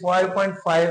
5.5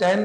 10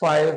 5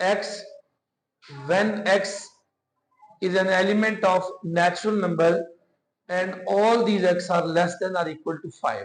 X when X is an element of natural number and all these X are less than or equal to 5.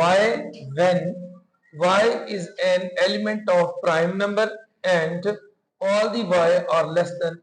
Y when Y is an element of prime number and all the Y are less than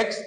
X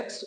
X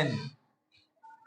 n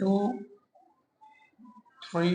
2 3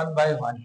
1/1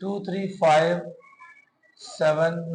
2 3 5 7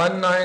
1 9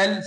L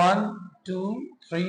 1 2 3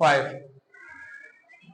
5،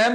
M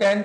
10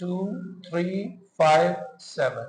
2 3 5 7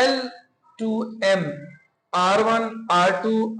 L to M R1 R2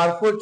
R4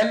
L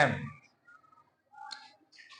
M،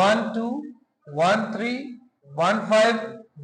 1 2 1 3 1 5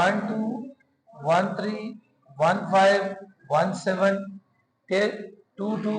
1 2 1 3 1 5 1 7 2 2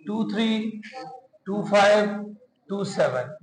2 3 2 5 2 7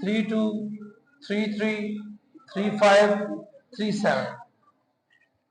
3 2 3 3 3 5 3 7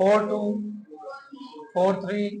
4 2 4 3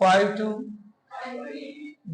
5 2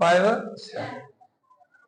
5 7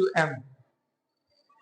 to M،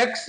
x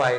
y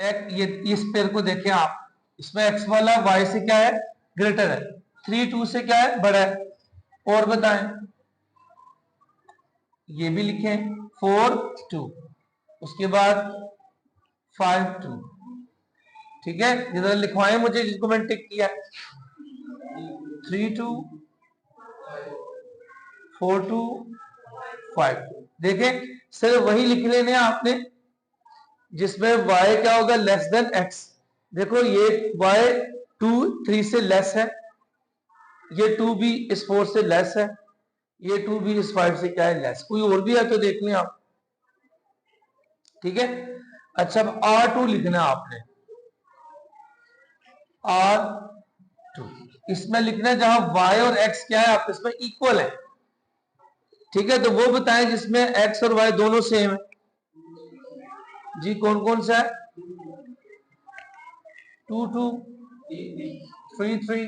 ये इस pair को देखें आप, इसमें x वाला y से क्या है, ग्रेटर है, 3 2 से क्या है, बड़ा है। और बताएं, ये भी लिखें 4 2, उसके बाद 5 2, ठीक है। जिधर लिखवाएं मुझे, जिसको मैंने टिक किया, 3 2 4 2 5 2। देखें सिर्फ वही लिख लेने आपने जिसमें y क्या होगा, लेस देन x। देखो ये y 2 3 से लेस है, ये 2 भी इस 4 से लेस है, ये 2 भी इस 5 से क्या है, लेस। कोई और भी है तो देख लें आप, ठीक है। अच्छा अब R2 लिखना है आपने, R2 इसमें लिखना है जहां y और x क्या है आपस में इक्वल है, ठीक है। तो वो बताएं जिसमें x और y दोनों सेम है जी, कौन कौन सा है, 2 2 3 3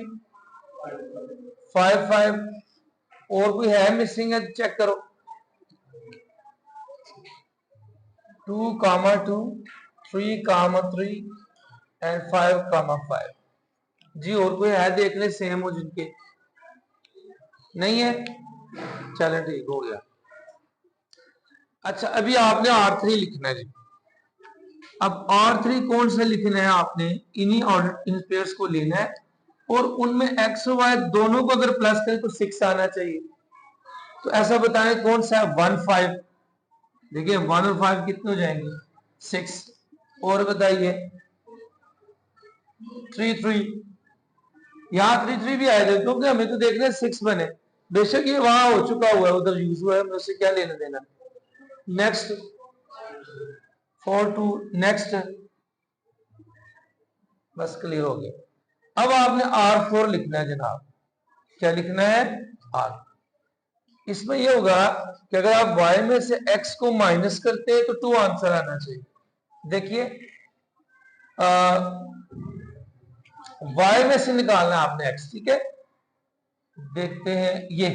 5 5। और कोई है मिसिंग है, चेक करो, 2 2 3 3 एंड 5 5 जी। और कोई है देख ले, सेम हो जिनके, नहीं है, चले ठीक हो गया। अच्छा अभी आपने R3 लिखना है जी। अब R3 कौन सा लिखना है आपने, इन्हीं ऑर्डर इन पेयर्स को लेना है, और उनमें x और y दोनों को अगर प्लस करें तो 6 आना चाहिए। तो ऐसा बताएं कौन सा है, 1 5। देखिए 1 और 5 कितने हो जाएंगे, 6। और बताइए 3 3, यहाँ 3 3 भी आएगा क्योंकि हमें तो देखना है 6 बने, बेशक ये वहां हो चुका हुआ है, उधर यूज हुआ है, हमें उससे क्या लेना देना। नेक्स्ट 4 2, नेक्स्ट, बस क्लियर हो गया। अब आपने R4 लिखना है जनाब, क्या लिखना है, R। इसमें यह होगा कि अगर आप y में से x को माइनस करते हैं तो 2 आंसर आना चाहिए। देखिए y में से निकालना है आपने x, ठीक है। देखते हैं ये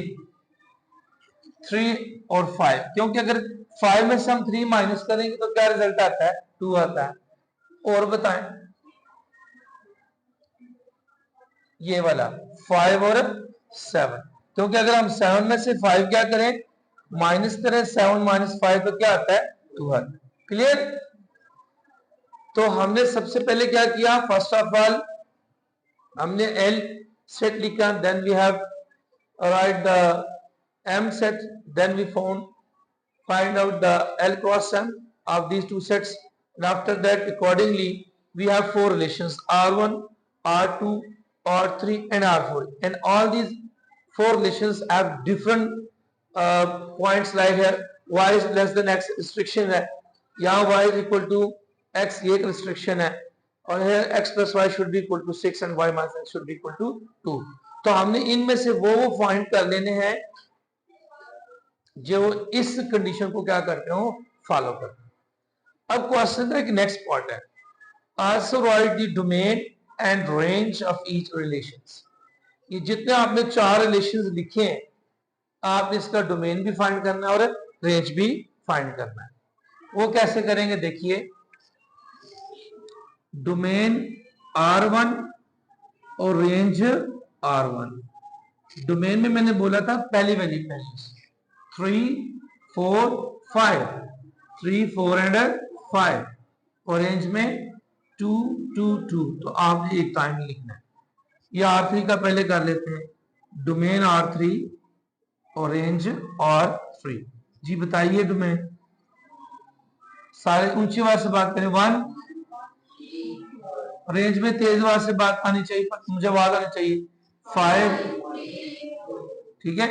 3 और 5, क्योंकि अगर 5 में से हम 3 माइनस करेंगे तो क्या रिजल्ट आता है, 2 आता है। और बताएं ये वाला 5 और 7, क्योंकि अगर हम 7 में से 5 क्या करें, माइनस करें, 7 माइनस 5 तो क्या आता है, 2 आता है। क्लियर। तो हमने सबसे पहले क्या किया, फर्स्ट ऑफ ऑल हमने L सेट लिखा, then we have write the M set, then we find out the L cross M of these two sets, and after that accordingly we have 4 relations, R1 R2 R3 and R4, and all these 4 relations have different points, like here y is less than x restriction है, यहाँ y is equal to x ये एक restriction है, और here x plus y should be equal to 6 and y minus x should be equal to 2। तो हमने इनमें से वो फाइंड कर लेने हैं जो इस कंडीशन को क्या करते हो, फॉलो करते हैं। अब क्वेश्चन का एक नेक्स्ट पार्ट है, also right the domain and range of each relations. ये जितने आपने 4 रिलेशंस लिखे हैं, आपने इसका डोमेन भी फाइंड करना है और रेंज भी फाइंड करना है। वो कैसे करेंगे, देखिए डोमेन R1 और रेंज R1। डोमेन में मैंने बोला था पहली वैल्यू 3 4 5, 3 4 एंड 5, और रेंज में 2 2 2। तो आपने एक टाइम लिखना है। ये R3 का पहले कर लेते हैं, डोमेन R3 और रेंज R3। जी बताइए डोमेन, सारे ऊंची आवाज से बात करें। 1, रेंज में तेज आवाज से बात आनी चाहिए, मुझे आवाज आनी चाहिए। 5, ठीक है।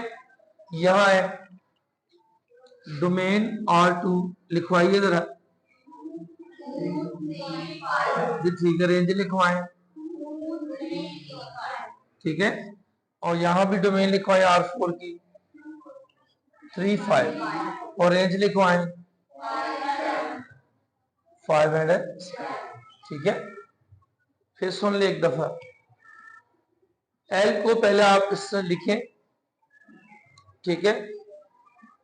यहां है डोमेन R2, लिखवाइए जरा जी, ठीक है। रेंज लिखवाएं, ठीक है। और यहां भी डोमेन लिखवाएं R4 की 3 5, और रेंज लिखवाएं 5 एंड 6, ठीक है। फिर सुन ले एक दफा, L को पहले आप इस तरह लिखें, ठीक है।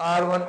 R1